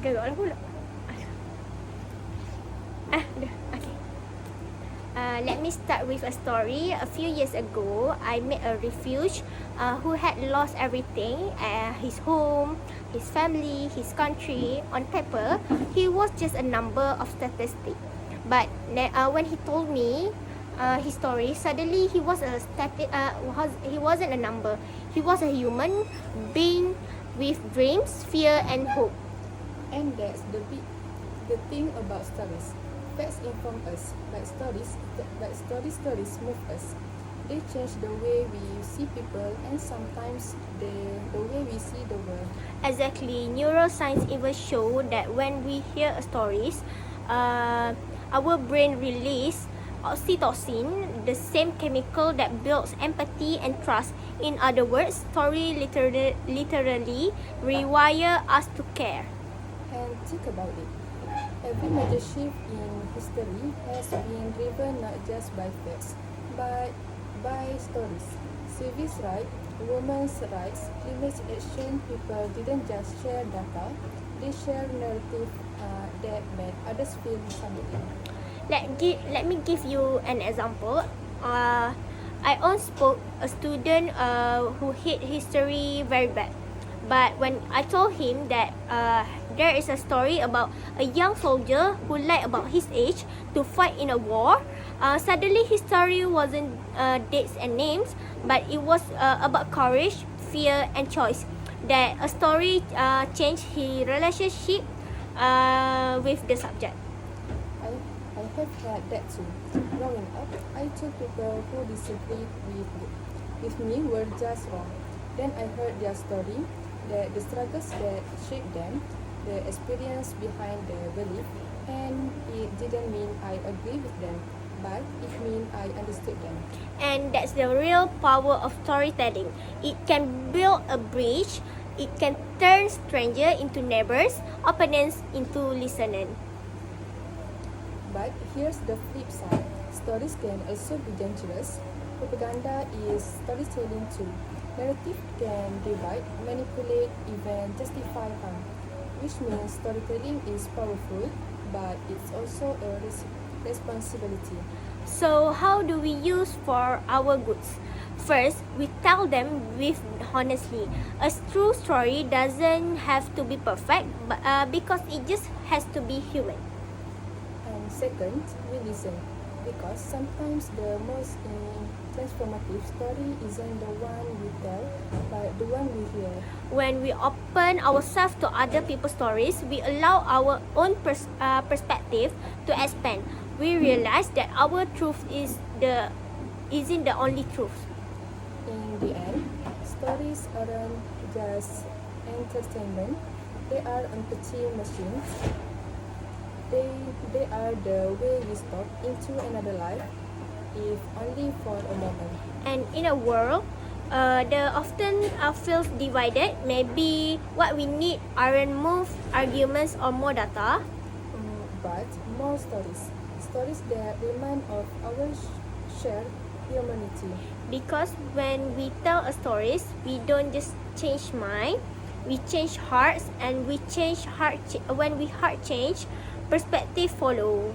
Gerak lah pula. Dah. Okay. Let me start with a story. A few years ago, I met a refuge who had lost everything, his home, his family, his country. On paper, he was just a number of statistics. But when he told me his story, suddenly he was he wasn't a number. He was a human being with dreams, fear, and hope. And that's the thing about stories. Facts inform us, but stories move us. They change the way we see people and sometimes the way we see the world. Exactly. Neuroscience even show that when we hear stories, our brain release oxytocin, the same chemical that builds empathy and trust. In other words, story literally rewire us to care. And think about it. Every major shift in history has been driven not just by facts, but by stories. Civil rights, women's rights, climate action, people didn't just share data, they share narrative that made others feel something. Let me give you an example. I once spoke a student who hate history very bad. But when I told him that there is a story about a young soldier who lied about his age to fight in a war, suddenly his story wasn't dates and names, but it was about courage, fear, and choice. That a story changed his relationship with the subject. I have had that too. Growing up, I thought people who disagreed with me were just wrong. Then I heard their story, the struggles that shaped them, the experience behind their belief, and it didn't mean I agree with them, but it meant I understood them. And that's the real power of storytelling. It can build a bridge. It can turn strangers into neighbors, opponents into listeners. But here's the flip side. Stories can also be dangerous. Propaganda is storytelling too. Narrative can divide, manipulate, even justify harm, which means storytelling is powerful, but it's also a responsibility. So how do we use for our goods? First, we tell them with honestly. A true story doesn't have to be perfect, but because it just has to be human. And second, we listen, because sometimes the most transformative story isn't the one we tell, but the one we hear. When we open ourselves to other people's stories, we allow our own perspective to expand. We realize that our truth isn't the only truth. In the end, stories aren't just entertainment, they are empathy machines. They are the way we step into another life, if only for a moment. And in a world that often feels divided, maybe what we need aren't more arguments or more data, But more stories. Stories that remind of our shared humanity. because when we tell a stories, we don't just change mind, we change hearts, and when we heart change, perspective follow.